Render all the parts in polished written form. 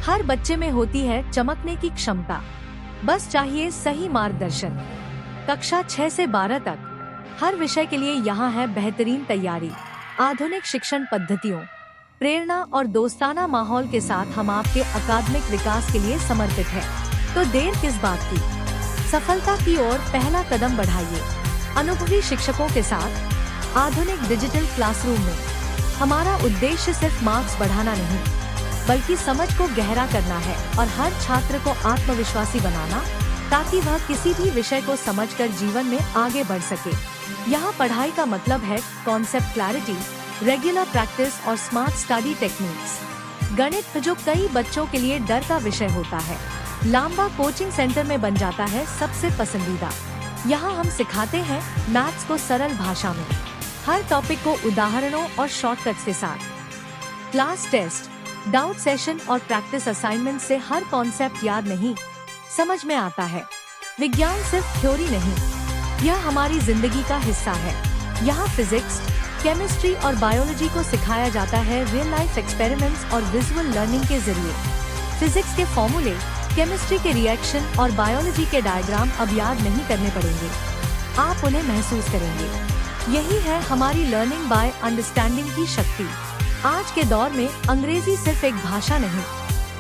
हर बच्चे में होती है चमकने की क्षमता, बस चाहिए सही मार्गदर्शन। कक्षा 6 से 12 तक हर विषय के लिए यहाँ है बेहतरीन तैयारी। आधुनिक शिक्षण पद्धतियों, प्रेरणा और दोस्ताना माहौल के साथ हम आपके अकादमिक विकास के लिए समर्पित हैं। तो देर किस बात की, सफलता की ओर पहला कदम बढ़ाइए। अनुभवी शिक्षकों के साथ आधुनिक डिजिटल क्लासरूम में हमारा उद्देश्य सिर्फ मार्क्स बढ़ाना नहीं, बल्कि समझ को गहरा करना है और हर छात्र को आत्मविश्वासी बनाना, ताकि वह किसी भी विषय को समझकर जीवन में आगे बढ़ सके। यहाँ पढ़ाई का मतलब है कॉन्सेप्ट क्लैरिटी, रेगुलर प्रैक्टिस और स्मार्ट स्टडी टेक्निक्स। गणित जो कई बच्चों के लिए डर का विषय होता है, लांबा कोचिंग सेंटर में बन जाता है सबसे पसंदीदा। यहाँ हम सिखाते हैं मैथ्स को सरल भाषा में, हर टॉपिक को उदाहरणों और शॉर्टकट्स के साथ। क्लास टेस्ट, डाउट सेशन और प्रैक्टिस असाइनमेंट से हर कॉन्सेप्ट याद नहीं, समझ में आता है। विज्ञान सिर्फ थ्योरी नहीं, यह हमारी जिंदगी का हिस्सा है। यहाँ फिजिक्स, केमिस्ट्री और बायोलॉजी को सिखाया जाता है रियल लाइफ एक्सपेरिमेंट्स और विजुअल लर्निंग के जरिए। फिजिक्स के फॉर्मूले, केमिस्ट्री के रिएक्शन और बायोलॉजी के डायग्राम अब याद नहीं करने पड़ेंगे, आप उन्हें महसूस करेंगे। यही है हमारी लर्निंग बाय अंडरस्टैंडिंग की शक्ति। आज के दौर में अंग्रेजी सिर्फ एक भाषा नहीं,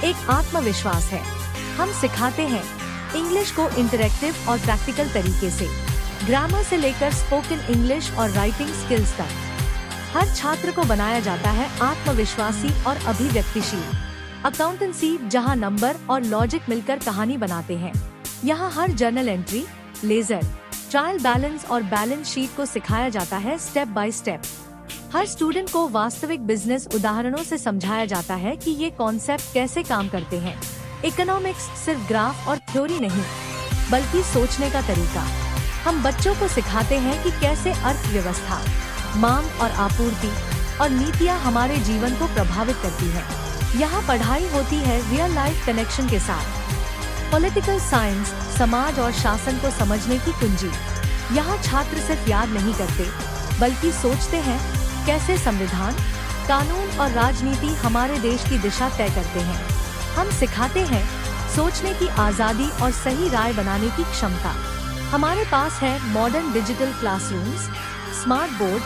एक आत्मविश्वास है। हम सिखाते हैं इंग्लिश को इंटरैक्टिव और प्रैक्टिकल तरीके से, ग्रामर से लेकर स्पोकन इंग्लिश और राइटिंग स्किल्स तक। हर छात्र को बनाया जाता है आत्मविश्वासी और अभिव्यक्तिशील। अकाउंटेंसी, जहां नंबर और लॉजिक मिलकर कहानी बनाते हैं। यहां हर journal entry, ledger, trial balance और बैलेंस शीट को सिखाया जाता है स्टेप बाय स्टेप। हर स्टूडेंट को वास्तविक बिजनेस उदाहरणों से समझाया जाता है कि ये कॉन्सेप्ट कैसे काम करते हैं। इकोनॉमिक्स सिर्फ ग्राफ और थ्योरी नहीं, बल्कि सोचने का तरीका। हम बच्चों को सिखाते हैं कि कैसे अर्थव्यवस्था, मांग और आपूर्ति और नीतियां हमारे जीवन को प्रभावित करती हैं। यहाँ पढ़ाई होती है रियल लाइफ कनेक्शन के साथ। पॉलिटिकल साइंस, समाज और शासन को समझने की कुंजी। यहाँ छात्र सिर्फ याद नहीं करते, बल्कि सोचते हैं कैसे संविधान, कानून और राजनीति हमारे देश की दिशा तय करते हैं। हम सिखाते हैं सोचने की आजादी और सही राय बनाने की क्षमता। हमारे पास है modern digital classrooms, smart board,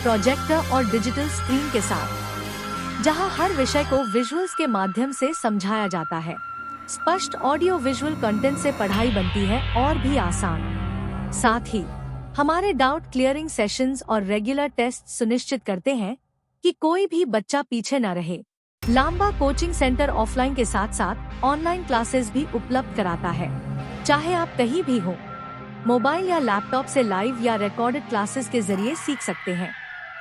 projector और डिजिटल स्क्रीन के साथ, जहां हर विषय को विजुअल्स के माध्यम से समझाया जाता है। स्पष्ट ऑडियो विजुअल कंटेंट से पढ़ाई बनती है और भी आसान। साथ ही हमारे डाउट क्लियरिंग सेशंस और रेगुलर टेस्ट सुनिश्चित करते हैं कि कोई भी बच्चा पीछे न रहे। लांबा कोचिंग सेंटर ऑफलाइन के साथ साथ ऑनलाइन क्लासेस भी उपलब्ध कराता है। चाहे आप कहीं भी हो, मोबाइल या लैपटॉप से लाइव या रिकॉर्डेड क्लासेस के जरिए सीख सकते हैं।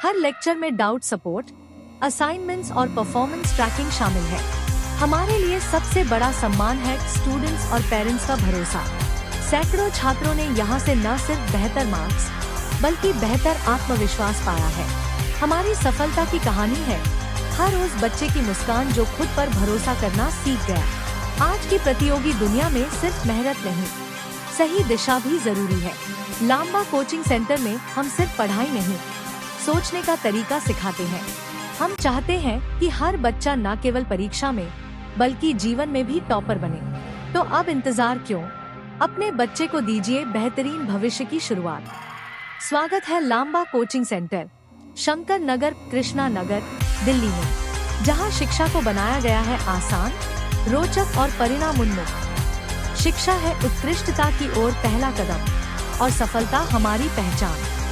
हर लेक्चर में डाउट सपोर्ट, असाइनमेंट्स और परफॉर्मेंस ट्रैकिंग शामिल है। हमारे लिए सबसे बड़ा सम्मान है स्टूडेंट्स और पेरेंट्स का भरोसा। सैकड़ों छात्रों ने यहाँ से न सिर्फ बेहतर मार्क्स, बल्कि बेहतर आत्मविश्वास पाया है। हमारी सफलता की कहानी है हर उस बच्चे की मुस्कान जो खुद पर भरोसा करना सीख गया। आज की प्रतियोगी दुनिया में सिर्फ मेहनत नहीं, सही दिशा भी जरूरी है। लांबा कोचिंग सेंटर में हम सिर्फ पढ़ाई नहीं, सोचने का तरीका सिखाते हैं। हम चाहते हैं कि हर बच्चा न केवल परीक्षा में, बल्कि जीवन में भी टॉपर बने। तो अब इंतजार क्यों, अपने बच्चे को दीजिए बेहतरीन भविष्य की शुरुआत। स्वागत है लांबा कोचिंग सेंटर, शंकर नगर, कृष्णा नगर, दिल्ली में, जहां शिक्षा को बनाया गया है आसान, रोचक और परिणाम उन्मुख। शिक्षा है उत्कृष्टता की ओर पहला कदम और सफलता हमारी पहचान।